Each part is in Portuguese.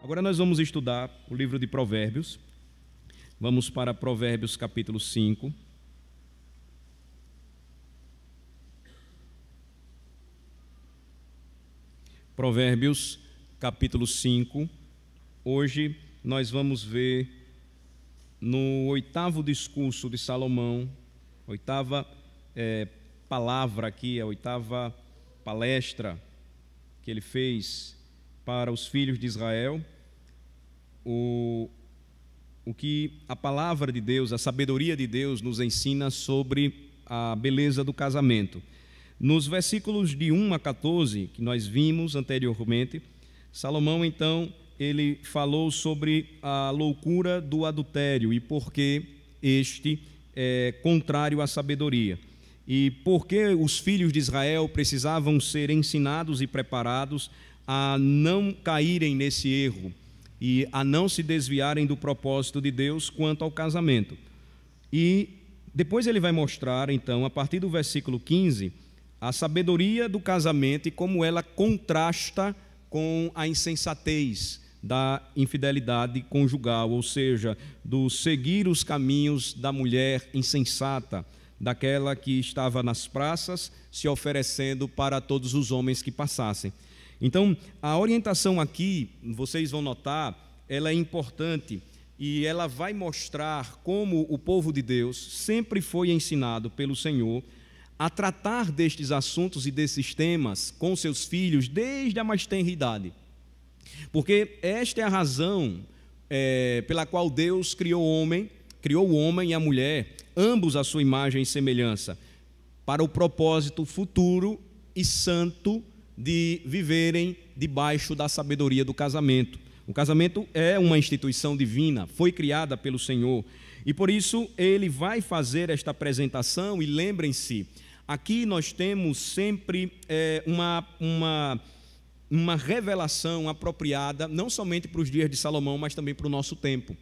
Agora nós vamos estudar o livro de Provérbios. Vamos para Provérbios capítulo 5. Provérbios capítulo 5. Hoje nós vamos ver no oitavo discurso de Salomão, oitava palavra aqui, a oitava palestra que ele fez para os filhos de Israel, o que a palavra de Deus, a sabedoria de Deus nos ensina sobre a beleza do casamento. Nos versículos de 1 a 14, que nós vimos anteriormente, Salomão, então, ele falou sobre a loucura do adultério e por que este é contrário à sabedoria. E por que os filhos de Israel precisavam ser ensinados e preparados a não caírem nesse erro e a não se desviarem do propósito de Deus quanto ao casamento. E depois ele vai mostrar, então, a partir do versículo 15, a sabedoria do casamento e como ela contrasta com a insensatez da infidelidade conjugal, ou seja, do seguir os caminhos da mulher insensata, daquela que estava nas praças se oferecendo para todos os homens que passassem. Então, a orientação aqui, vocês vão notar, ela é importante e ela vai mostrar como o povo de Deus sempre foi ensinado pelo Senhor a tratar destes assuntos e desses temas com seus filhos desde a mais tenra idade. Porque esta é a razão pela qual Deus criou o homem e a mulher, ambos à sua imagem e semelhança, para o propósito futuro e santo de viverem debaixo da sabedoria do casamento. O casamento é uma instituição divina, foi criada pelo Senhor, e por isso ele vai fazer esta apresentação. E lembrem-se, aqui nós temos sempre uma revelação apropriada, não somente para os dias de Salomão, mas também para o nosso tempo.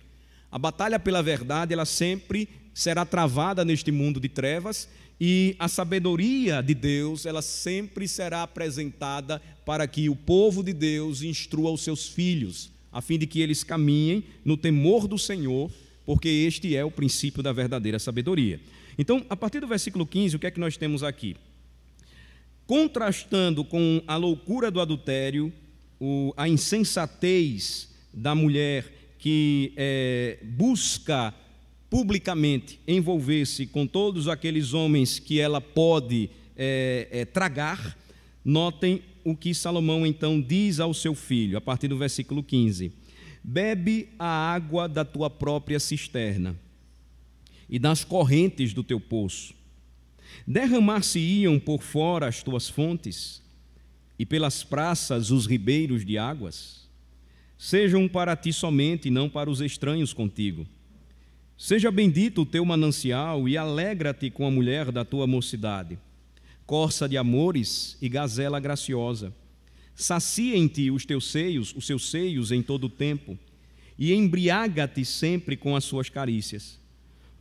A batalha pela verdade, ela sempre será travada neste mundo de trevas, e a sabedoria de Deus, ela sempre será apresentada para que o povo de Deus instrua os seus filhos, a fim de que eles caminhem no temor do Senhor, porque este é o princípio da verdadeira sabedoria. Então, a partir do versículo 15, o que é que nós temos aqui? Contrastando com a loucura do adultério, a insensatez da mulher que busca publicamente envolver-se com todos aqueles homens que ela pode tragar, notem o que Salomão então diz ao seu filho, a partir do versículo 15: bebe a água da tua própria cisterna e das correntes do teu poço. Derramar-se-iam por fora as tuas fontes e pelas praças os ribeiros de águas. Sejam para ti somente e não para os estranhos contigo. Seja bendito o teu manancial e alegra-te com a mulher da tua mocidade, corça de amores e gazela graciosa. Sacia em ti os seus seios em todo o tempo, e embriaga-te sempre com as suas carícias.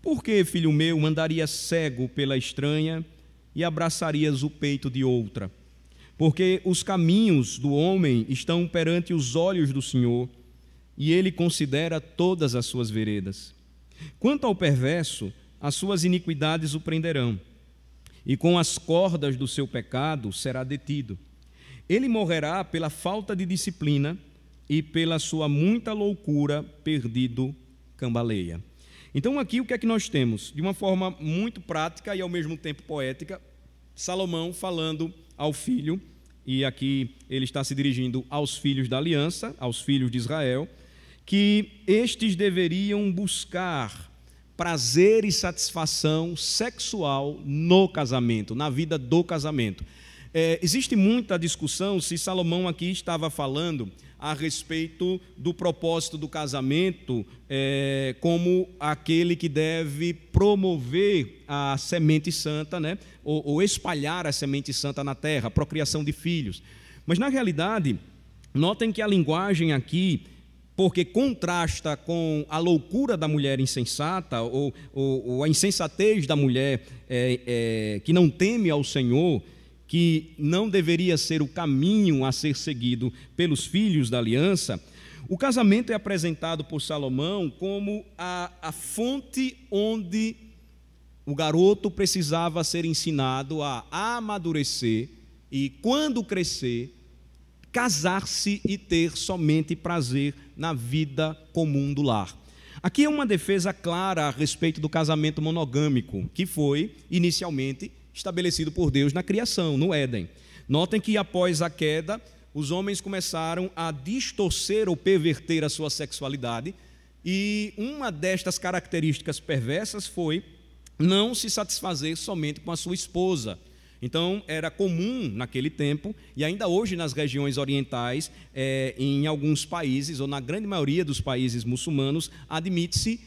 Por que, filho meu, andarias cego pela estranha e abraçarias o peito de outra? Porque os caminhos do homem estão perante os olhos do Senhor, e ele considera todas as suas veredas. Quanto ao perverso, as suas iniquidades o prenderão, e com as cordas do seu pecado será detido. Ele morrerá pela falta de disciplina, e pela sua muita loucura perdido cambaleia. Então aqui o que é que nós temos? De uma forma muito prática e ao mesmo tempo poética, Salomão falando ao filho, e aqui ele está se dirigindo aos filhos da aliança, aos filhos de Israel, que estes deveriam buscar prazer e satisfação sexual no casamento, na vida do casamento. Existe muita discussão se Salomão aqui estava falando a respeito do propósito do casamento como aquele que deve promover a semente santa, né? ou espalhar a semente santa na terra, a procriação de filhos. Mas, na realidade, notem que a linguagem aqui, porque contrasta com a loucura da mulher insensata, ou a insensatez da mulher que não teme ao Senhor, que não deveria ser o caminho a ser seguido pelos filhos da aliança, O casamento é apresentado por Salomão como a fonte onde o garoto precisava ser ensinado a amadurecer e, quando crescer, casar-se e ter somente prazer na vida comum do lar. Aqui é uma defesa clara a respeito do casamento monogâmico, que foi inicialmente estabelecido por Deus na criação, no Éden. Notem que após a queda, os homens começaram a distorcer ou perverter a sua sexualidade, e uma destas características perversas foi não se satisfazer somente com a sua esposa. Então, era comum naquele tempo, e ainda hoje nas regiões orientais, em alguns países, ou na grande maioria dos países muçulmanos, admite-se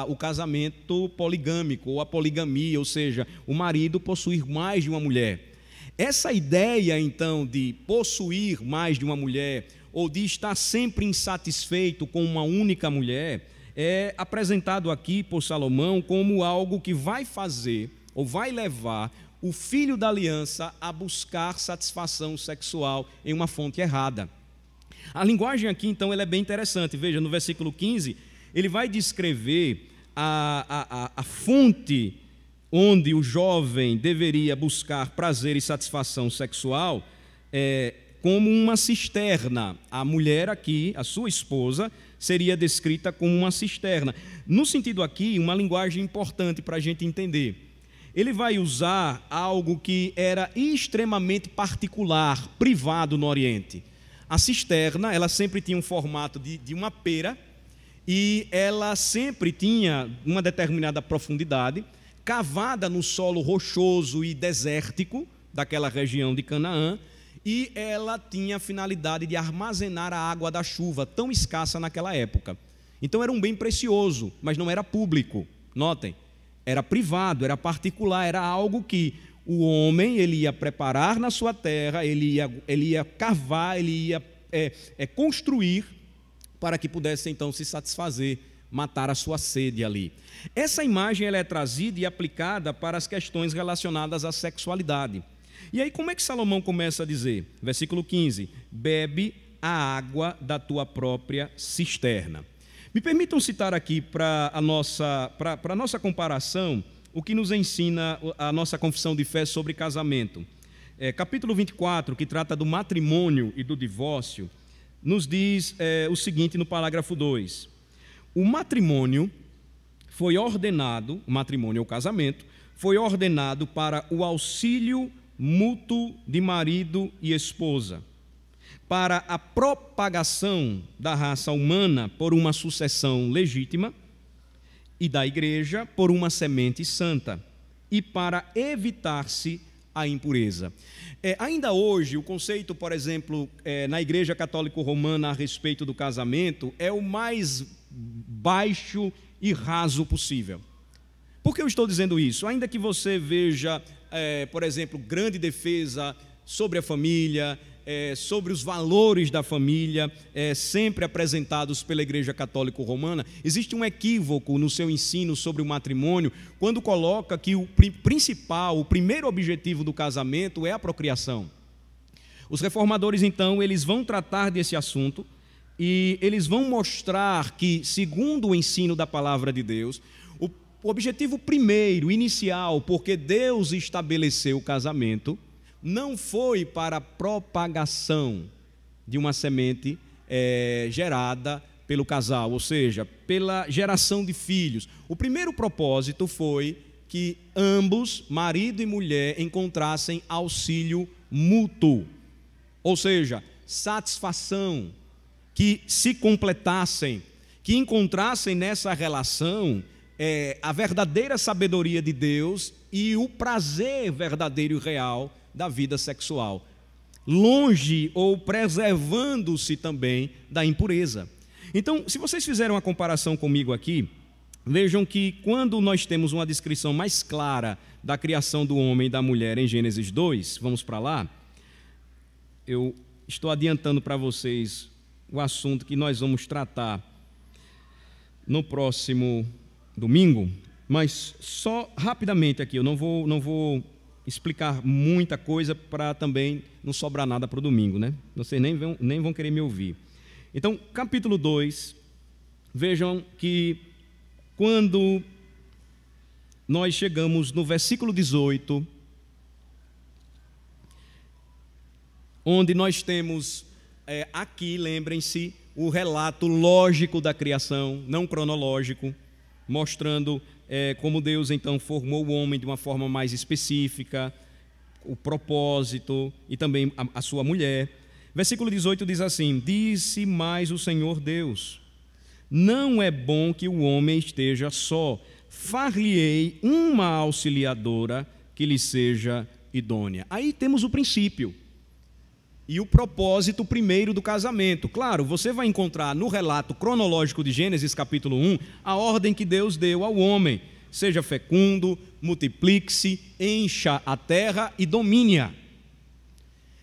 o casamento poligâmico, ou a poligamia, ou seja, o marido possuir mais de uma mulher. Essa ideia, então, de possuir mais de uma mulher, ou de estar sempre insatisfeito com uma única mulher, é apresentado aqui por Salomão como algo que vai fazer, ou vai levar o filho da aliança a buscar satisfação sexual em uma fonte errada. A linguagem aqui, então, ela é bem interessante. Veja, no versículo 15, ele vai descrever a fonte onde o jovem deveria buscar prazer e satisfação sexual como uma cisterna. A mulher aqui, a sua esposa, seria descrita como uma cisterna. No sentido aqui, uma linguagem importante para a gente entender. Ele vai usar algo que era extremamente particular, privado no Oriente. A cisterna, ela sempre tinha um formato de uma pera, e ela sempre tinha uma determinada profundidade, cavada no solo rochoso e desértico daquela região de Canaã, e ela tinha a finalidade de armazenar a água da chuva, tão escassa naquela época. Então era um bem precioso, mas não era público. Notem, era privado, era particular, era algo que o homem ele ia preparar na sua terra, ele ia cavar, ele ia construir para que pudesse então se satisfazer, matar a sua sede ali. Essa imagem ela é trazida e aplicada para as questões relacionadas à sexualidade. E aí como é que Salomão começa a dizer? Versículo 15, bebe a água da tua própria cisterna. Me permitam citar aqui para a nossa comparação o que nos ensina a nossa confissão de fé sobre casamento. Capítulo 24, que trata do matrimônio e do divórcio, nos diz o seguinte no parágrafo 2. O matrimônio foi ordenado, o matrimônio ou casamento, foi ordenado para o auxílio mútuo de marido e esposa, para a propagação da raça humana por uma sucessão legítima e da igreja por uma semente santa e para evitar-se a impureza. Ainda hoje, o conceito, por exemplo, na Igreja Católica Romana a respeito do casamento é o mais baixo e raso possível. Por que eu estou dizendo isso? Ainda que você veja, por exemplo, grande defesa sobre a família, sobre os valores da família, sempre apresentados pela Igreja Católica Romana, existe um equívoco no seu ensino sobre o matrimônio, quando coloca que o primeiro objetivo do casamento é a procriação. Os reformadores, então, eles vão tratar desse assunto e eles vão mostrar que, segundo o ensino da palavra de Deus, o objetivo primeiro, inicial, porque Deus estabeleceu o casamento, não foi para a propagação de uma semente gerada pelo casal, ou seja, pela geração de filhos. O primeiro propósito foi que ambos, marido e mulher, encontrassem auxílio mútuo, ou seja, satisfação, que se completassem, que encontrassem nessa relação a verdadeira sabedoria de Deus e o prazer verdadeiro e real da vida sexual, longe ou preservando-se também da impureza. Então, se vocês fizeram uma comparação comigo aqui, vejam que quando nós temos uma descrição mais clara da criação do homem e da mulher em Gênesis 2, vamos para lá, eu estou adiantando para vocês o assunto que nós vamos tratar no próximo domingo, mas só rapidamente aqui, eu não vou explicar muita coisa para também não sobrar nada para o domingo, né? Vocês nem vão querer me ouvir. Então, capítulo 2, vejam que quando nós chegamos no versículo 18, onde nós temos aqui, lembrem-se, o relato lógico da criação, não cronológico, mostrando como Deus então formou o homem de uma forma mais específica, o propósito e também a sua mulher. Versículo 18 diz assim: disse mais o Senhor Deus: não é bom que o homem esteja só, far-lhe-ei uma auxiliadora que lhe seja idônea. Aí temos o princípio e o propósito primeiro do casamento. Claro, você vai encontrar no relato cronológico de Gênesis capítulo 1 a ordem que Deus deu ao homem: seja fecundo, multiplique-se, encha a terra e domine-a.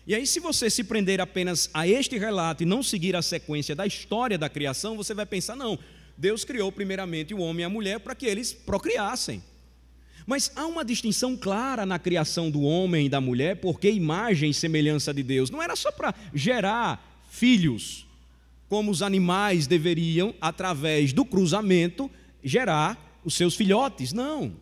E aí, se você se prender apenas a este relato e não seguir a sequência da história da criação, você vai pensar: não, Deus criou primeiramente o homem e a mulher para que eles procriassem. Mas há uma distinção clara na criação do homem e da mulher, porque imagem e semelhança de Deus não era só para gerar filhos, como os animais deveriam, através do cruzamento, gerar os seus filhotes. Não.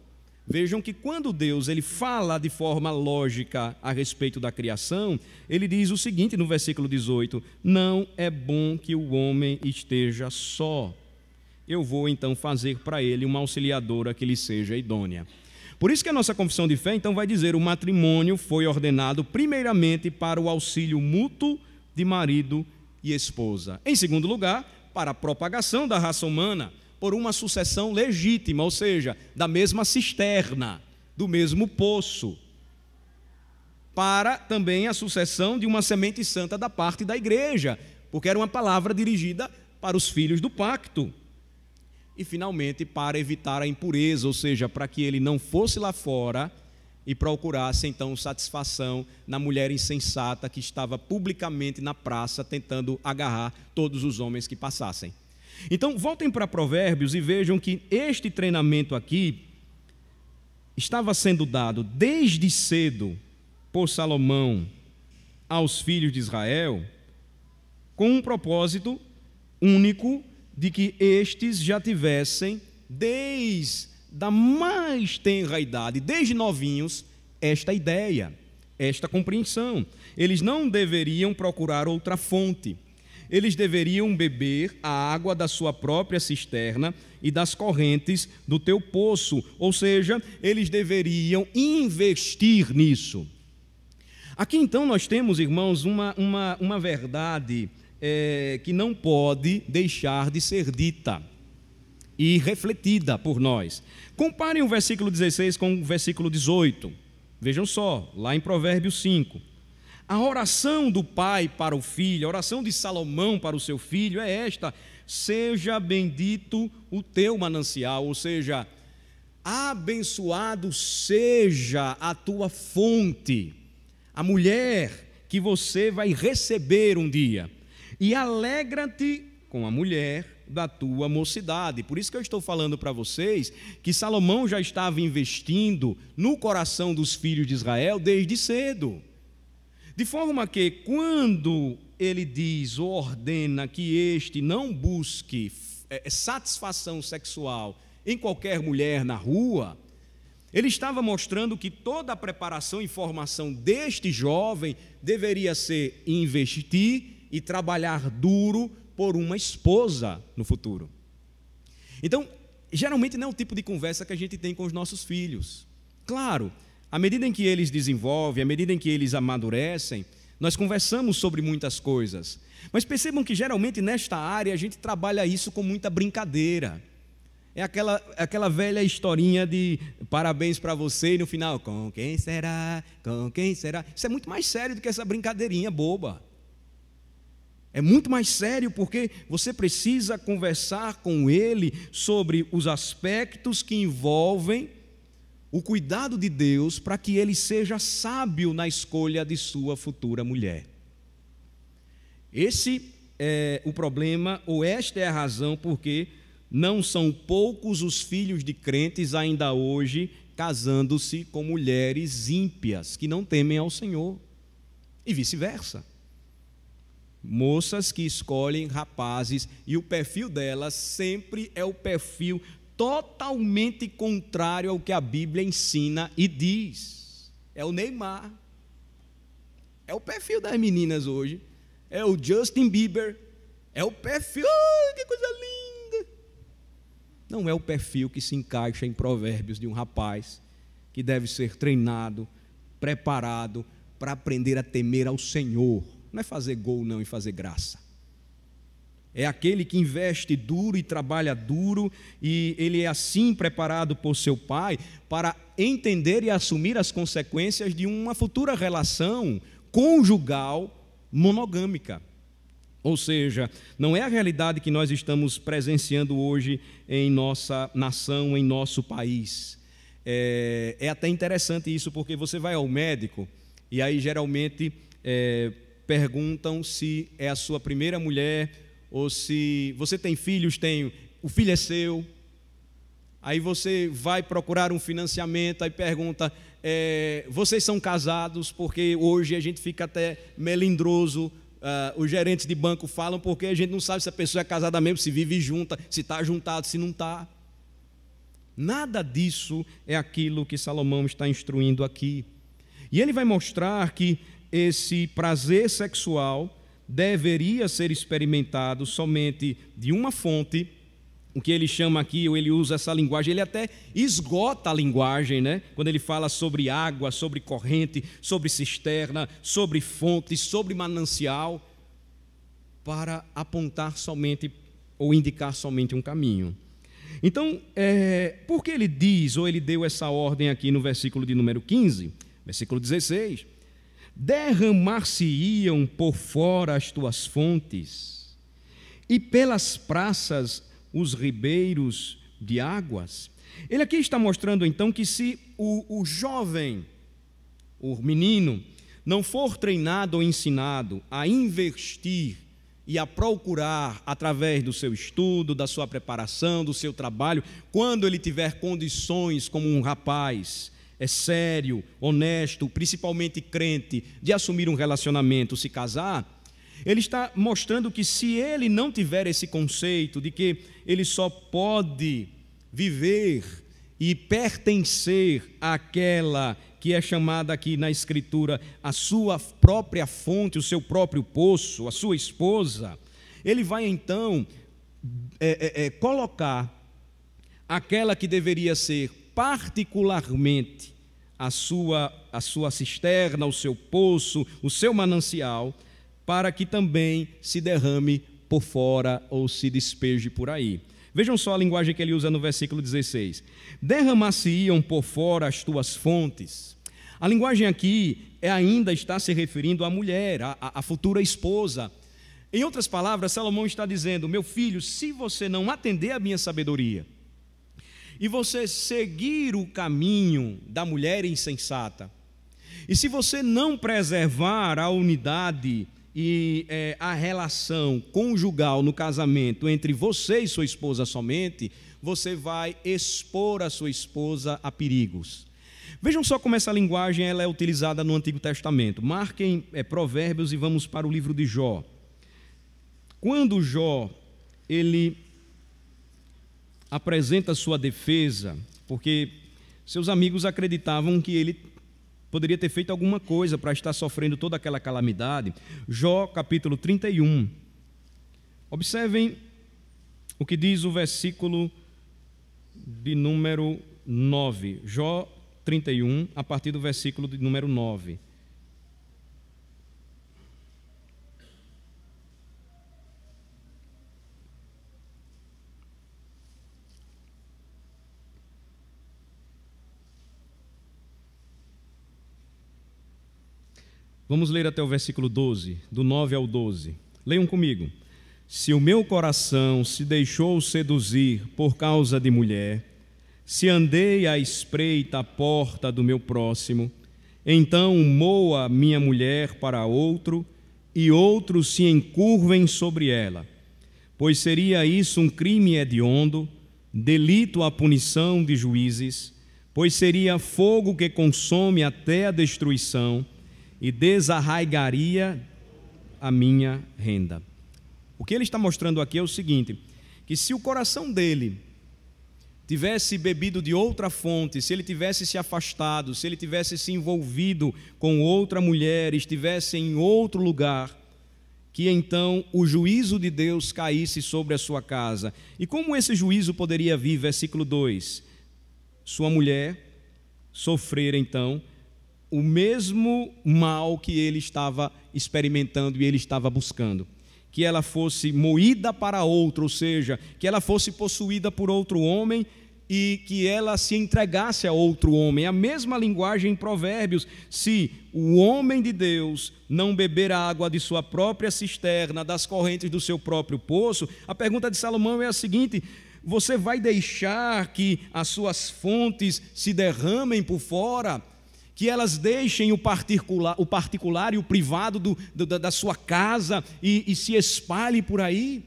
Vejam que quando Deus ele fala de forma lógica a respeito da criação, ele diz o seguinte no versículo 18: não é bom que o homem esteja só. Eu vou então fazer para ele uma auxiliadora que lhe seja idônea. Por isso que a nossa confissão de fé então vai dizer: o matrimônio foi ordenado primeiramente para o auxílio mútuo de marido e esposa. Em segundo lugar, para a propagação da raça humana, por uma sucessão legítima, ou seja, da mesma cisterna, do mesmo poço. Para também a sucessão de uma semente santa da parte da igreja, porque era uma palavra dirigida para os filhos do pacto. E finalmente para evitar a impureza, ou seja, para que ele não fosse lá fora e procurasse então satisfação na mulher insensata que estava publicamente na praça tentando agarrar todos os homens que passassem. Então voltem para Provérbios e vejam que este treinamento aqui estava sendo dado desde cedo por Salomão aos filhos de Israel, com um propósito único de que estes já tivessem, desde a mais tenra idade, desde novinhos, esta ideia, esta compreensão. Eles não deveriam procurar outra fonte. Eles deveriam beber a água da sua própria cisterna e das correntes do teu poço, ou seja, eles deveriam investir nisso. Aqui então nós temos, irmãos, uma verdade que não pode deixar de ser dita e refletida por nós. Comparem o versículo 16 com o versículo 18. Vejam só, lá em Provérbios 5. A oração do pai para o filho, a oração de Salomão para o seu filho é esta: seja bendito o teu manancial, ou seja, abençoado seja a tua fonte, a mulher que você vai receber um dia. E alegra-te com a mulher da tua mocidade. Por isso que eu estou falando para vocês que Salomão já estava investindo no coração dos filhos de Israel desde cedo. De forma que quando ele diz ou ordena que este não busque satisfação sexual em qualquer mulher na rua, ele estava mostrando que toda a preparação e formação deste jovem deveria ser investir e trabalhar duro por uma esposa no futuro. Então, geralmente não é o tipo de conversa que a gente tem com os nossos filhos. Claro, à medida em que eles desenvolvem, à medida em que eles amadurecem, nós conversamos sobre muitas coisas. Mas percebam que geralmente nesta área a gente trabalha isso com muita brincadeira. É aquela velha historinha de parabéns para você e no final, com quem será? Com quem será? Isso é muito mais sério do que essa brincadeirinha boba. É muito mais sério porque você precisa conversar com ele sobre os aspectos que envolvem o cuidado de Deus para que ele seja sábio na escolha de sua futura mulher. Esse é o problema, ou esta é a razão porque não são poucos os filhos de crentes ainda hoje casando-se com mulheres ímpias que não temem ao Senhor, e vice-versa. moças que escolhem rapazes, e o perfil delas sempre é o perfil totalmente contrário ao que a Bíblia ensina e diz. É o Neymar. É o perfil das meninas hoje. É o Justin Bieber. É o perfil, que coisa linda. Não é o perfil que se encaixa em Provérbios de um rapaz que deve ser treinado, preparado para aprender a temer ao Senhor. Não é fazer gol não e fazer graça. É aquele que investe duro e trabalha duro, e ele é assim preparado por seu pai para entender e assumir as consequências de uma futura relação conjugal monogâmica. Ou seja, não é a realidade que nós estamos presenciando hoje em nossa nação, em nosso país. É até interessante isso, porque você vai ao médico e aí geralmente perguntam se é a sua primeira mulher, ou se você tem filhos, o filho é seu. Aí você vai procurar um financiamento, aí pergunta, vocês são casados? Porque hoje a gente fica até melindroso, os gerentes de banco falam, porque a gente não sabe se a pessoa é casada mesmo, se vive junta, se está juntado, se não está. Nada disso é aquilo que Salomão está instruindo aqui. E ele vai mostrar que esse prazer sexual deveria ser experimentado somente de uma fonte, o que ele chama aqui, ou ele usa essa linguagem, ele até esgota a linguagem, né? Quando ele fala sobre água, sobre corrente, sobre cisterna, sobre fonte, sobre manancial, para apontar somente, ou indicar somente um caminho. Então, por que ele diz, ou ele deu essa ordem aqui no versículo de número 15, versículo 16, derramar-se-iam por fora as tuas fontes, e pelas praças os ribeiros de águas. Ele aqui está mostrando então que se o jovem, o menino, não for treinado ou ensinado a investir e a procurar através do seu estudo, da sua preparação, do seu trabalho, quando ele tiver condições como um rapaz sério, honesto, principalmente crente, de assumir um relacionamento, se casar, ele está mostrando que se ele não tiver esse conceito de que ele só pode viver e pertencer àquela que é chamada aqui na Escritura a sua própria fonte, o seu próprio poço, a sua esposa, ele vai então colocar aquela que deveria ser particularmente a sua cisterna, o seu poço, o seu manancial, para que também se derrame por fora ou se despeje por aí. Vejam só a linguagem que ele usa no versículo 16. Derramar-se-iam por fora as tuas fontes. A linguagem aqui ainda está se referindo à mulher, à futura esposa. Em outras palavras, Salomão está dizendo, meu filho, se você não atender à minha sabedoria, e você seguir o caminho da mulher insensata, e se você não preservar a unidade e a relação conjugal no casamento entre você e sua esposa somente, você vai expor a sua esposa a perigos. Vejam só como essa linguagem ela é utilizada no Antigo Testamento. Marquem Provérbios e vamos para o livro de Jó. Quando Jó, ele apresenta sua defesa, porque seus amigos acreditavam que ele poderia ter feito alguma coisa para estar sofrendo toda aquela calamidade. Jó, capítulo 31. Observem o que diz o versículo de número 9. Jó 31, a partir do versículo de número 9. Vamos ler até o versículo 12, do 9 ao 12. Leiam comigo. Se o meu coração se deixou seduzir por causa de mulher, se andei à espreita à porta do meu próximo, então moa minha mulher para outro, e outros se encurvem sobre ela. Pois seria isso um crime hediondo, delito à punição de juízes, pois seria fogo que consome até a destruição, e desarraigaria a minha renda. O que ele está mostrando aqui é o seguinte, que se o coração dele tivesse bebido de outra fonte, se ele tivesse se afastado, se ele tivesse se envolvido com outra mulher, estivesse em outro lugar, que então o juízo de Deus caísse sobre a sua casa. E como esse juízo poderia vir? Versículo 2. Sua mulher sofrer então o mesmo mal que ele estava experimentando e ele estava buscando. Que ela fosse moída para outro, ou seja, que ela fosse possuída por outro homem e que ela se entregasse a outro homem. A mesma linguagem em Provérbios: se o homem de Deus não beber a água de sua própria cisterna, das correntes do seu próprio poço, a pergunta de Salomão é a seguinte: você vai deixar que as suas fontes se derramem por fora? Que elas deixem o particular e o privado da sua casa e se espalhe por aí?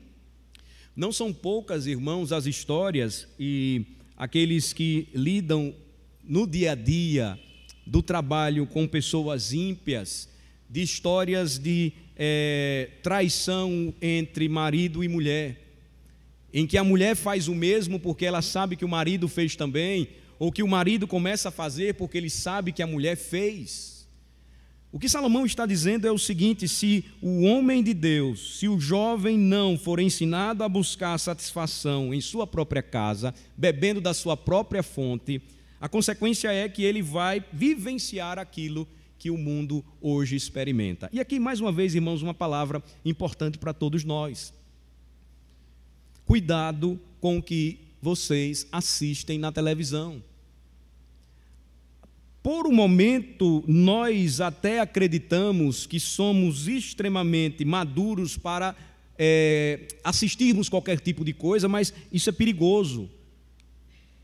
Não são poucas, irmãos, as histórias e aqueles que lidam no dia a dia do trabalho com pessoas ímpias, de histórias de traição entre marido e mulher, em que a mulher faz o mesmo porque ela sabe que o marido fez também, ou que o marido começa a fazer porque ele sabe que a mulher fez. O que Salomão está dizendo é o seguinte: se o homem de Deus, se o jovem não for ensinado a buscar satisfação em sua própria casa, bebendo da sua própria fonte, a consequência é que ele vai vivenciar aquilo que o mundo hoje experimenta. E aqui, mais uma vez, irmãos, uma palavra importante para todos nós. Cuidado com o que vocês assistem na televisão. Por um momento, nós até acreditamos que somos extremamente maduros para assistirmos qualquer tipo de coisa, mas isso é perigoso.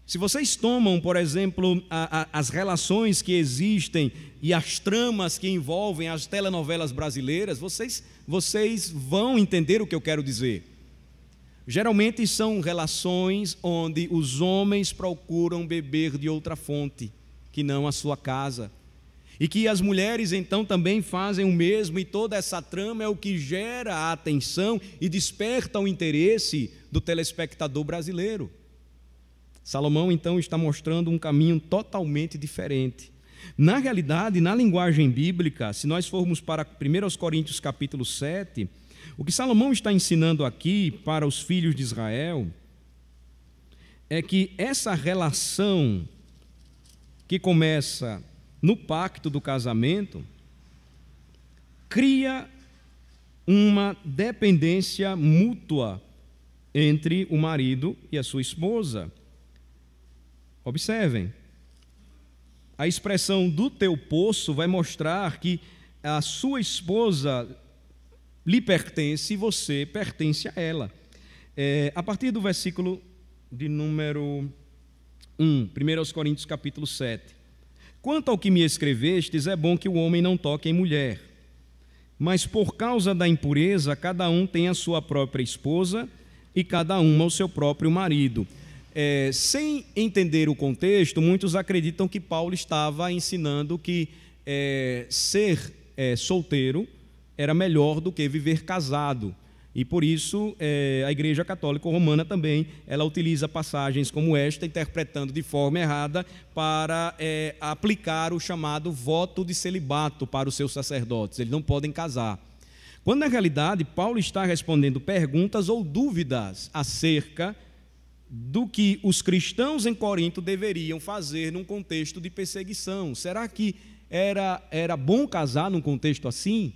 Se vocês tomam, por exemplo, as relações que existem e as tramas que envolvem as telenovelas brasileiras, vocês vão entender o que eu quero dizer. Geralmente são relações onde os homens procuram beber de outra fonte que não a sua casa, e que as mulheres então também fazem o mesmo, e toda essa trama é o que gera a atenção e desperta o interesse do telespectador brasileiro. Salomão então está mostrando um caminho totalmente diferente. Na realidade, na linguagem bíblica, se nós formos para 1 Coríntios capítulo 7, o que Salomão está ensinando aqui para os filhos de Israel é que essa relação que começa no pacto do casamento cria uma dependência mútua entre o marido e a sua esposa. Observem, a expressão do teu poço vai mostrar que a sua esposa lhe pertence e você pertence a ela. A partir do versículo de número 1 Coríntios capítulo 7. Quanto ao que me escrevestes, é bom que o homem não toque em mulher, mas por causa da impureza, cada um tem a sua própria esposa e cada uma o seu próprio marido. Sem entender o contexto, muitos acreditam que Paulo estava ensinando que ser solteiro era melhor do que viver casado. E por isso a Igreja Católica Romana também, ela utiliza passagens como esta, interpretando de forma errada para aplicar o chamado voto de celibato para os seus sacerdotes. Eles não podem casar. Quando na realidade Paulo está respondendo perguntas ou dúvidas acerca do que os cristãos em Corinto deveriam fazer num contexto de perseguição. Será que era bom casar num contexto assim?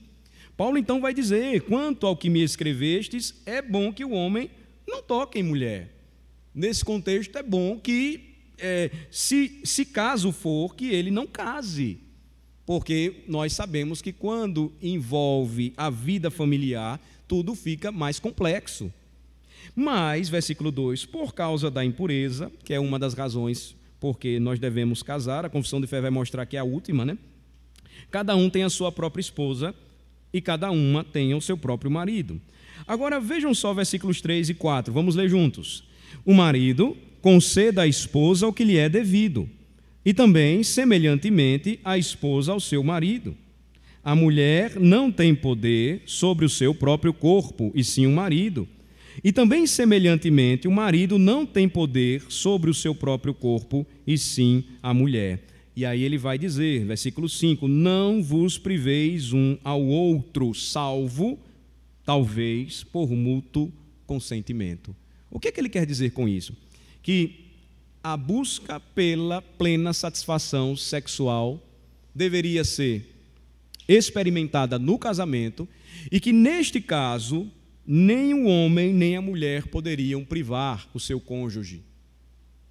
Paulo então vai dizer: quanto ao que me escrevestes, é bom que o homem não toque em mulher. Nesse contexto é bom que, se caso for, que ele não case. Porque nós sabemos que quando envolve a vida familiar, tudo fica mais complexo. Mas, versículo 2, por causa da impureza, que é uma das razões porque nós devemos casar, a confissão de fé vai mostrar que é a última, né? Cada um tem a sua própria esposa e cada uma tem o seu próprio marido. Agora vejam só versículos 3 e 4, vamos ler juntos. O marido conceda à esposa o que lhe é devido, e também, semelhantemente, a esposa ao seu marido. a mulher não tem poder sobre o seu próprio corpo, e sim o marido. E também, semelhantemente, o marido não tem poder sobre o seu próprio corpo, e sim a mulher. E aí ele vai dizer, versículo 5, não vos priveis um ao outro, salvo, talvez, por mútuo consentimento. O que é que ele quer dizer com isso? Que a busca pela plena satisfação sexual deveria ser experimentada no casamento e que, neste caso, nem o homem nem a mulher poderiam privar o seu cônjuge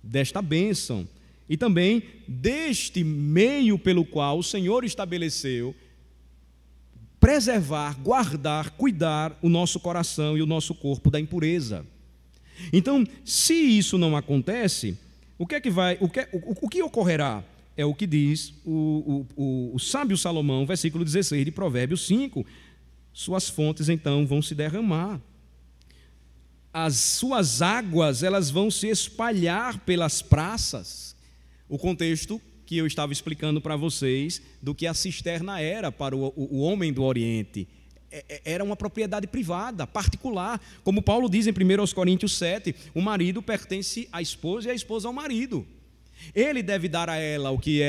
desta bênção e também deste meio pelo qual o Senhor estabeleceu preservar, guardar, cuidar o nosso coração e o nosso corpo da impureza. Então, se isso não acontece, o que ocorrerá? É o que diz o sábio Salomão, versículo 16 de Provérbios 5. Suas fontes, então, vão se derramar. As suas águas, elas vão se espalhar pelas praças. O contexto que eu estava explicando para vocês do que a cisterna era para o homem do Oriente. Era uma propriedade privada, particular. Como Paulo diz em 1 Coríntios 7, o marido pertence à esposa e a esposa ao marido. Ele deve dar a ela o que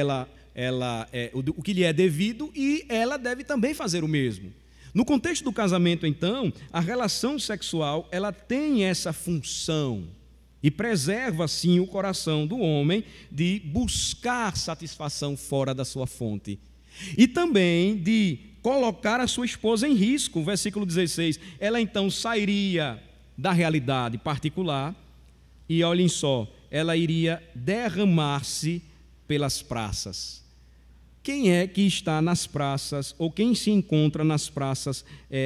o que lhe é devido e ela deve também fazer o mesmo. No contexto do casamento, então, a relação sexual ela tem essa função e preserva, sim, o coração do homem de buscar satisfação fora da sua fonte. E também de colocar a sua esposa em risco. Versículo 16, ela então sairia da realidade particular e, olhem só, ela iria derramar-se pelas praças. Quem é que está nas praças, ou quem se encontra nas praças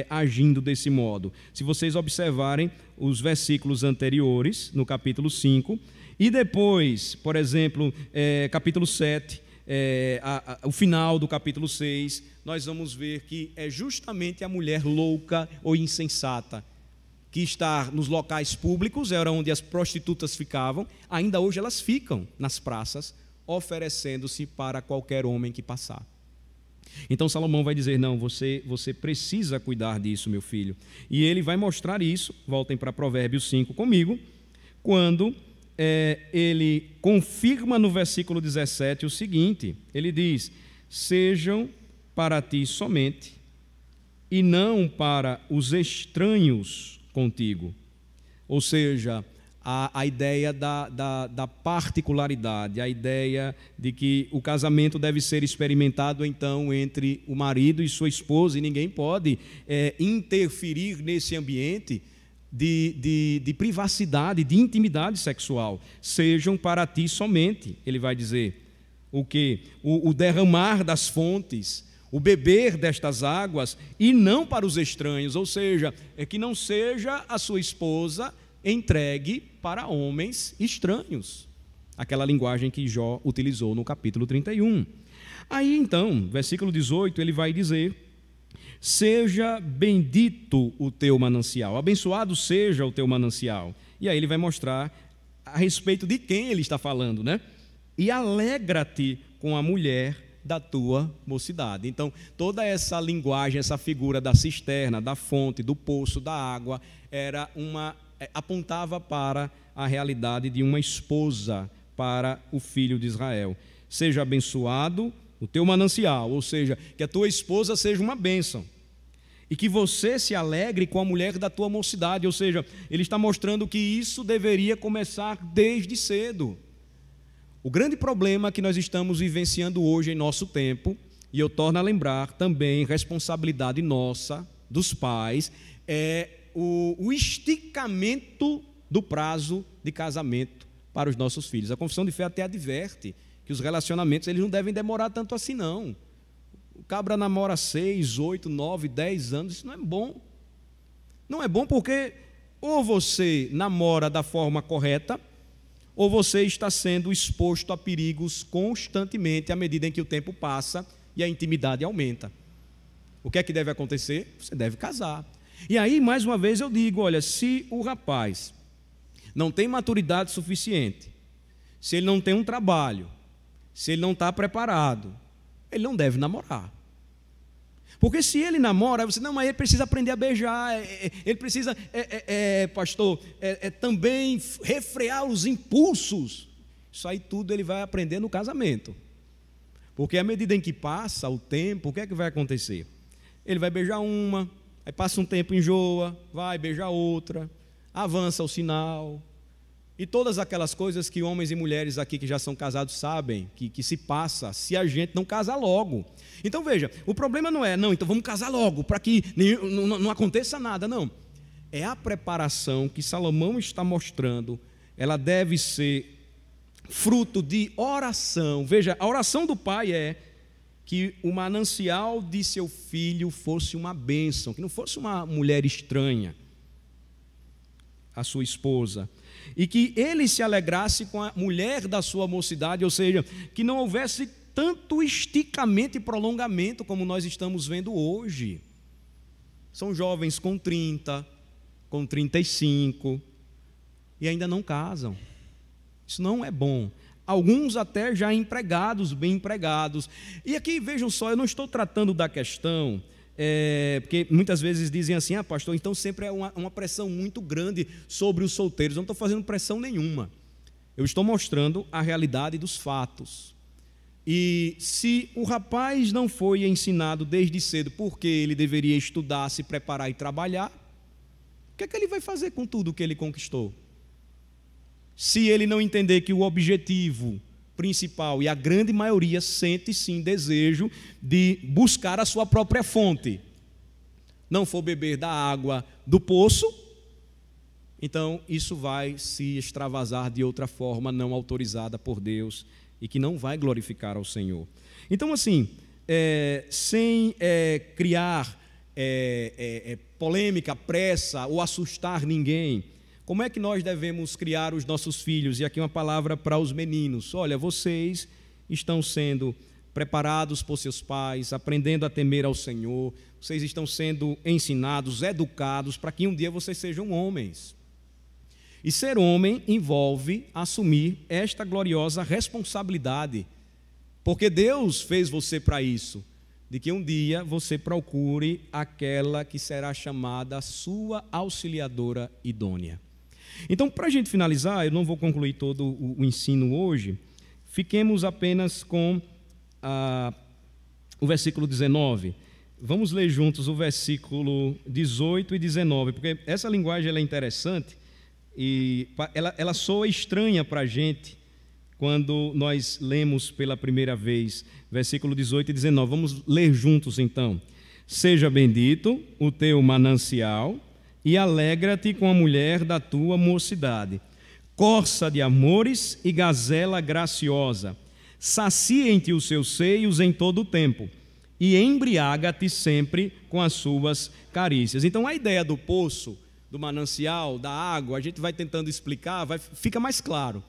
agindo desse modo? Se vocês observarem os versículos anteriores, no capítulo 5, e depois, por exemplo, capítulo 7, o final do capítulo 6, nós vamos ver que é justamente a mulher louca ou insensata, que está nos locais públicos, era onde as prostitutas ficavam, ainda hoje elas ficam nas praças, oferecendo-se para qualquer homem que passar. Então Salomão vai dizer, não, você precisa cuidar disso, meu filho. E ele vai mostrar isso, voltem para Provérbios 5 comigo, quando ele confirma no versículo 17 o seguinte, ele diz, sejam para ti somente, e não para os estranhos contigo. Ou seja, a ideia da particularidade, a ideia de que o casamento deve ser experimentado, então, entre o marido e sua esposa, e ninguém pode interferir nesse ambiente de privacidade, de intimidade sexual. Sejam para ti somente, ele vai dizer, o quê? O derramar das fontes, o beber destas águas, e não para os estranhos, ou seja, que não seja a sua esposa entregue para homens estranhos. Aquela linguagem que Jó utilizou no capítulo 31. Aí então, versículo 18, ele vai dizer, seja bendito o teu manancial, abençoado seja o teu manancial. E aí ele vai mostrar a respeito de quem ele está falando, né? E alegra-te com a mulher da tua mocidade. Então, toda essa linguagem, essa figura da cisterna, da fonte, do poço, da água, apontava para a realidade de uma esposa para o filho de Israel. Seja abençoado o teu manancial, ou seja, que a tua esposa seja uma bênção. E que você se alegre com a mulher da tua mocidade, ou seja, ele está mostrando que isso deveria começar desde cedo. O grande problema que nós estamos vivenciando hoje em nosso tempo, e eu torno a lembrar também, responsabilidade nossa, dos pais, é o esticamento do prazo de casamento para os nossos filhos. A confissão de fé até adverte que os relacionamentos eles não devem demorar tanto assim, não. O cabra namora 6, 8, 9, 10 anos, isso não é bom. Não é bom porque ou você namora da forma correta, ou você está sendo exposto a perigos constantemente à medida em que o tempo passa e a intimidade aumenta. O que é que deve acontecer? Você deve casar. E aí, mais uma vez, eu digo, olha, se o rapaz não tem maturidade suficiente, se ele não tem um trabalho, se ele não está preparado, ele não deve namorar. Porque se ele namora, você, não, mas ele precisa aprender a beijar, ele precisa, pastor, também refrear os impulsos. Isso aí tudo ele vai aprender no casamento. Porque à medida em que passa o tempo, o que é que vai acontecer? Ele vai beijar uma, aí passa um tempo, enjoa, vai beijar outra, avança o sinal. E todas aquelas coisas que homens e mulheres aqui que já são casados sabem, que se passa se a gente não casar logo. Então veja, o problema não é, não, então vamos casar logo, para que não aconteça nada, não. É a preparação que Salomão está mostrando, ela deve ser fruto de oração. Veja, a oração do pai é que o manancial de seu filho fosse uma bênção, que não fosse uma mulher estranha, a sua esposa, e que ele se alegrasse com a mulher da sua mocidade, ou seja, que não houvesse tanto esticamento e prolongamento como nós estamos vendo hoje. São jovens com 30, com 35 e ainda não casam. Isso não é bom. Alguns até já empregados, bem empregados. E aqui vejam só, eu não estou tratando da questão, porque muitas vezes dizem assim, pastor, então sempre é uma pressão muito grande sobre os solteiros. Eu não estou fazendo pressão nenhuma. Eu estou mostrando a realidade dos fatos. E se o rapaz não foi ensinado desde cedo porque ele deveria estudar, se preparar e trabalhar, o que é que ele vai fazer com tudo que ele conquistou? Se ele não entender que o objetivo principal, e a grande maioria sente sim desejo de buscar a sua própria fonte, não for beber da água do poço, então isso vai se extravasar de outra forma não autorizada por Deus e que não vai glorificar ao Senhor. Então assim, sem criar polêmica, pressa ou assustar ninguém, como é que nós devemos criar os nossos filhos? E aqui uma palavra para os meninos. Olha, vocês estão sendo preparados por seus pais, aprendendo a temer ao Senhor, vocês estão sendo ensinados, educados, para que um dia vocês sejam homens. E ser homem envolve assumir esta gloriosa responsabilidade, porque Deus fez você para isso, de que um dia você procure aquela que será chamada sua auxiliadora idônea. Então, para a gente finalizar, eu não vou concluir todo o ensino hoje, fiquemos apenas com o versículo 19. Vamos ler juntos o versículo 18 e 19, porque essa linguagem ela é interessante e ela soa estranha para a gente quando nós lemos pela primeira vez, versículo 18 e 19. Vamos ler juntos então. Seja bendito o teu manancial, e alegra-te com a mulher da tua mocidade. Corça de amores e gazela graciosa, saciem-te os seus seios em todo o tempo, e embriaga-te sempre com as suas carícias. Então a ideia do poço, do manancial, da água, a gente vai tentando explicar, fica mais claro,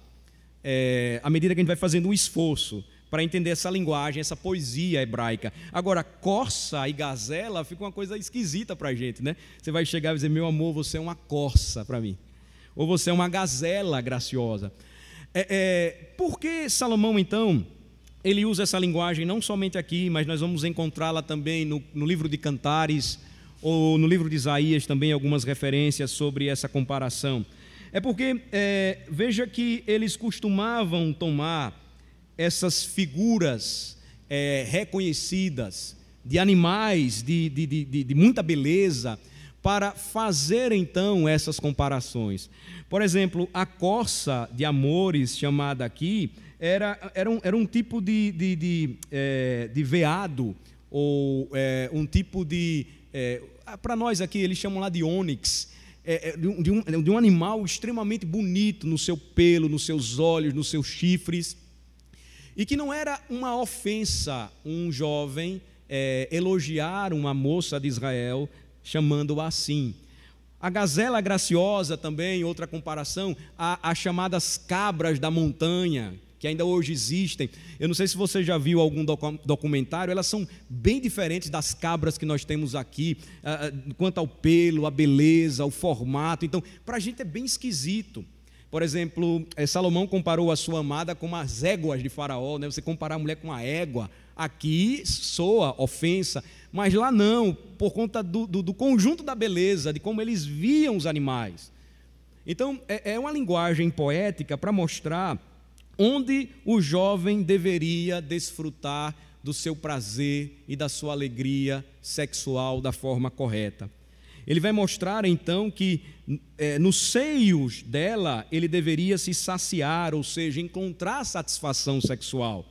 à medida que a gente vai fazendo um esforço para entender essa linguagem, essa poesia hebraica. Agora, corça e gazela fica uma coisa esquisita para a gente, né? Você vai chegar e dizer, meu amor, você é uma corça para mim, ou você é uma gazela graciosa. Por que Salomão, então, ele usa essa linguagem não somente aqui, mas nós vamos encontrá-la também no livro de Cantares, ou no livro de Isaías também, algumas referências sobre essa comparação? É porque, veja que eles costumavam tomar essas figuras reconhecidas de animais de muita beleza para fazer então essas comparações. Por exemplo, a corça de amores chamada aqui era um tipo de veado, ou um tipo para nós aqui eles chamam lá de ônix, de um animal extremamente bonito no seu pelo, nos seus olhos, nos seus chifres. E que não era uma ofensa um jovem elogiar uma moça de Israel, chamando-a assim. A gazela graciosa também, outra comparação, as chamadas cabras da montanha, que ainda hoje existem. Eu não sei se você já viu algum documentário, elas são bem diferentes das cabras que nós temos aqui, quanto ao pelo, a beleza, o formato. Então, para a gente é bem esquisito. Por exemplo, Salomão comparou a sua amada com as éguas de Faraó, né? Você comparar a mulher com a égua, Aqui soa ofensa, mas lá não, por conta do conjunto da beleza, de como eles viam os animais. Então, é uma linguagem poética para mostrar onde o jovem deveria desfrutar do seu prazer e da sua alegria sexual da forma correta. Ele vai mostrar então que nos seios dela ele deveria se saciar, ou seja, encontrar satisfação sexual.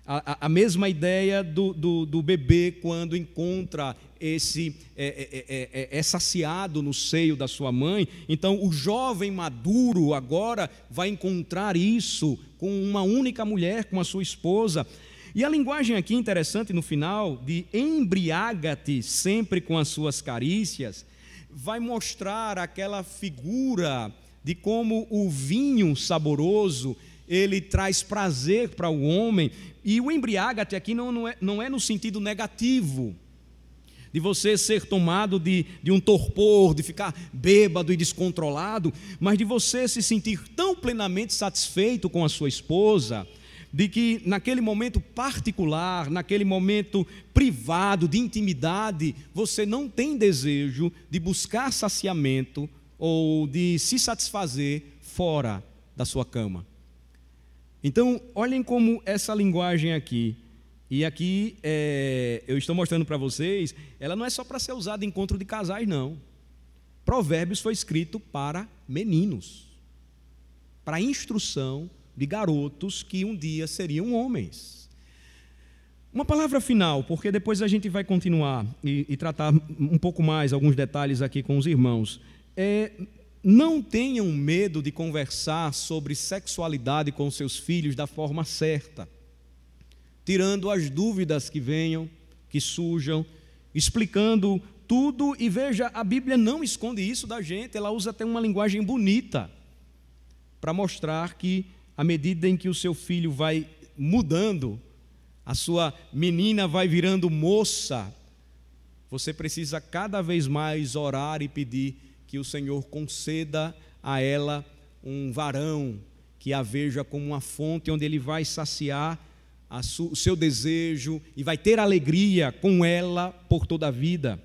A mesma ideia do bebê quando encontra é saciado no seio da sua mãe. Então o jovem maduro agora vai encontrar isso com uma única mulher, com a sua esposa. E a linguagem aqui interessante no final, de embriaga-te sempre com as suas carícias, vai mostrar aquela figura de como o vinho saboroso, ele traz prazer para o homem. E o embriaga-te aqui não é no sentido negativo, de você ser tomado de um torpor, de ficar bêbado e descontrolado, mas de você se sentir tão plenamente satisfeito com a sua esposa, de que naquele momento particular, naquele momento privado, de intimidade, você não tem desejo de buscar saciamento ou de se satisfazer fora da sua cama. Então, olhem como essa linguagem aqui, e aqui eu estou mostrando para vocês, ela não é só para ser usada em encontro de casais, não. Provérbios foi escrito para meninos, para instrução de garotos que um dia seriam homens. Uma palavra final, porque depois a gente vai continuar e tratar um pouco mais, alguns detalhes aqui com os irmãos. Não tenham medo de conversar sobre sexualidade com seus filhos da forma certa, tirando as dúvidas que venham, que surjam, explicando tudo. E veja, a Bíblia não esconde isso da gente, ela usa até uma linguagem bonita para mostrar que à medida em que o seu filho vai mudando, a sua menina vai virando moça, você precisa cada vez mais orar e pedir que o Senhor conceda a ela um varão que a veja como uma fonte onde ele vai saciar o seu desejo e vai ter alegria com ela por toda a vida.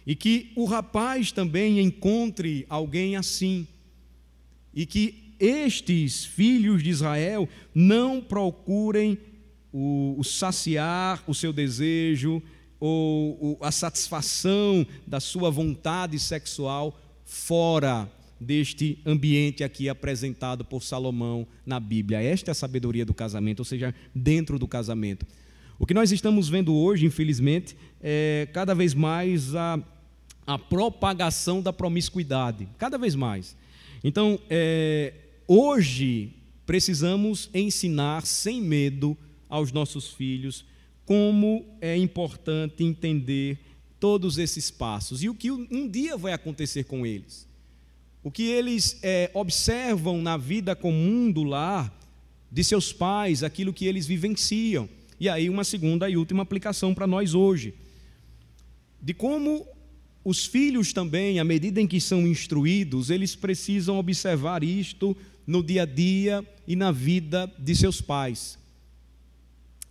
E que o rapaz também encontre alguém assim, e que estes filhos de Israel não procurem o saciar o seu desejo ou a satisfação da sua vontade sexual fora deste ambiente aqui apresentado por Salomão na Bíblia. Esta é a sabedoria do casamento, ou seja, dentro do casamento. O que nós estamos vendo hoje, infelizmente, é cada vez mais a propagação da promiscuidade, cada vez mais. Então, hoje precisamos ensinar sem medo aos nossos filhos como é importante entender todos esses passos e o que um dia vai acontecer com eles. O que eles observam na vida comum do lar de seus pais, aquilo que eles vivenciam. E aí uma segunda e última aplicação para nós hoje, de como os filhos também, à medida em que são instruídos, eles precisam observar isto no dia a dia e na vida de seus pais.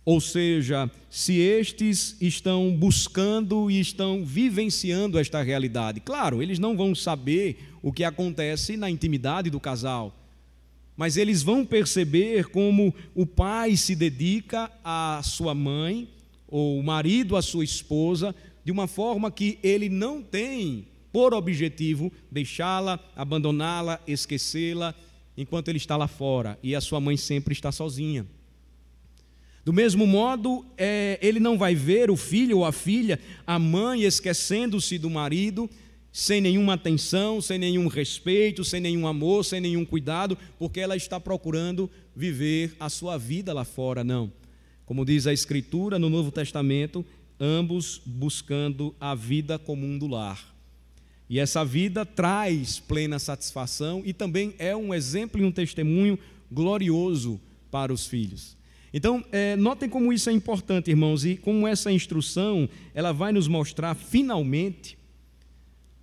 Ou seja, se estes estão buscando e estão vivenciando esta realidade. Claro, eles não vão saber o que acontece na intimidade do casal, mas eles vão perceber como o pai se dedica à sua mãe, ou o marido à sua esposa, de uma forma que ele não tem por objetivo deixá-la, abandoná-la, esquecê-la, enquanto ele está lá fora, e a sua mãe sempre está sozinha. Do mesmo modo, ele não vai ver o filho ou a filha, a mãe esquecendo-se do marido, sem nenhuma atenção, sem nenhum respeito, sem nenhum amor, sem nenhum cuidado, porque ela está procurando viver a sua vida lá fora, não. Como diz a Escritura no Novo Testamento, ambos buscando a vida comum do lar. E essa vida traz plena satisfação e também é um exemplo e um testemunho glorioso para os filhos. Então, notem como isso é importante, irmãos, e como essa instrução, ela vai nos mostrar finalmente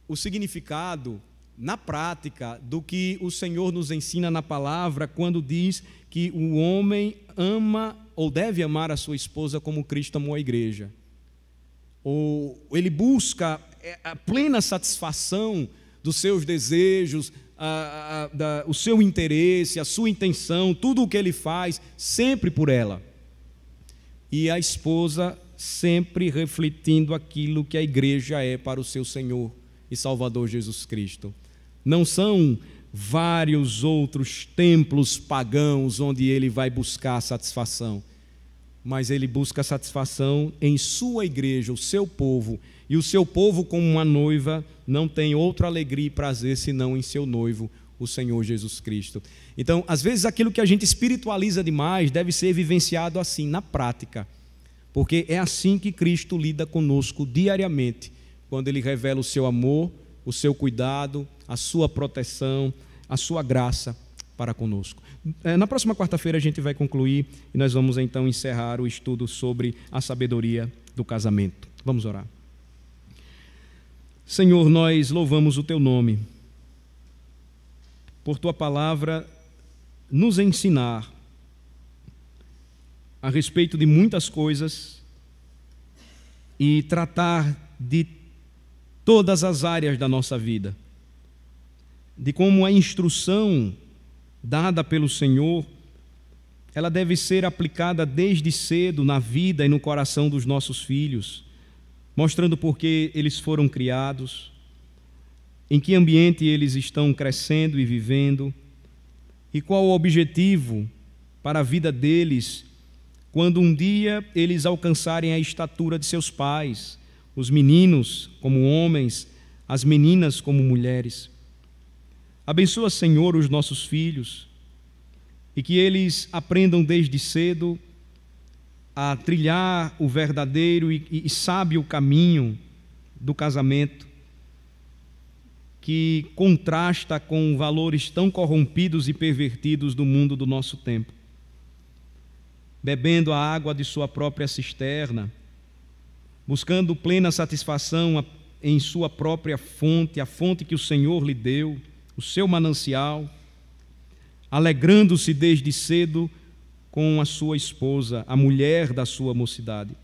o significado na prática do que o Senhor nos ensina na palavra quando diz que o homem ama ou deve amar a sua esposa como Cristo amou a igreja. Ou ele busca a plena satisfação dos seus desejos, o seu interesse, a sua intenção, tudo o que ele faz, sempre por ela. E a esposa sempre refletindo aquilo que a igreja é para o seu Senhor e Salvador Jesus Cristo. Não são vários outros templos pagãos onde ele vai buscar satisfação, mas ele busca satisfação em sua igreja, o seu povo, e o seu povo, como uma noiva, não tem outra alegria e prazer senão em seu noivo, o Senhor Jesus Cristo. Então, às vezes, aquilo que a gente espiritualiza demais deve ser vivenciado assim, na prática, porque é assim que Cristo lida conosco diariamente, quando Ele revela o seu amor, o seu cuidado, a sua proteção, a sua graça para conosco. Na próxima quarta-feira a gente vai concluir e nós vamos então encerrar o estudo sobre a sabedoria do casamento. Vamos orar. Senhor, nós louvamos o Teu nome, por Tua palavra nos ensinar a respeito de muitas coisas e tratar de todas as áreas da nossa vida, de como a instrução dada pelo Senhor, ela deve ser aplicada desde cedo na vida e no coração dos nossos filhos, mostrando por que eles foram criados, em que ambiente eles estão crescendo e vivendo, e qual o objetivo para a vida deles quando um dia eles alcançarem a estatura de seus pais, os meninos como homens, as meninas como mulheres. Abençoa, Senhor, os nossos filhos e que eles aprendam desde cedo a trilhar o verdadeiro e sábio caminho do casamento, que contrasta com valores tão corrompidos e pervertidos do mundo do nosso tempo. Bebendo a água de sua própria cisterna, buscando plena satisfação em sua própria fonte, a fonte que o Senhor lhe deu, o seu manancial, alegrando-se desde cedo com a sua esposa, a mulher da sua mocidade.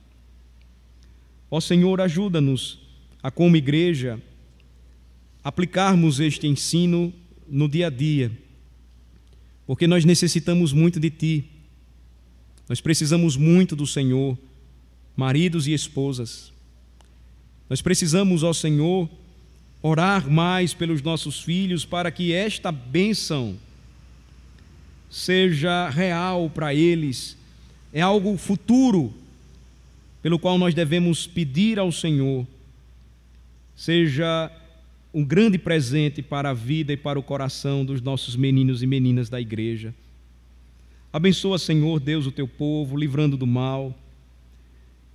Ó Senhor, ajuda-nos a, como igreja, aplicarmos este ensino no dia a dia, porque nós necessitamos muito de Ti, nós precisamos muito do Senhor, maridos e esposas. Nós precisamos, ó Senhor, orar mais pelos nossos filhos para que esta bênção seja real para eles. É algo futuro pelo qual nós devemos pedir ao Senhor. Seja um grande presente para a vida e para o coração dos nossos meninos e meninas da igreja. Abençoa, Senhor Deus, o Teu povo, livrando do mal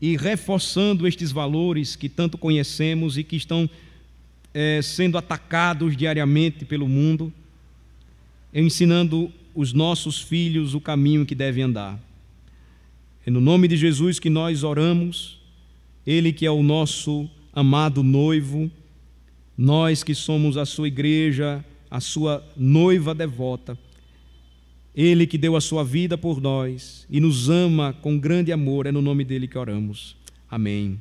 e reforçando estes valores que tanto conhecemos e que estão sendo atacados diariamente pelo mundo, ensinando os nossos filhos o caminho que devem andar. É no nome de Jesus que nós oramos, Ele que é o nosso amado noivo, nós que somos a sua igreja, a sua noiva devota, Ele que deu a sua vida por nós e nos ama com grande amor, é no nome dele que oramos. Amém.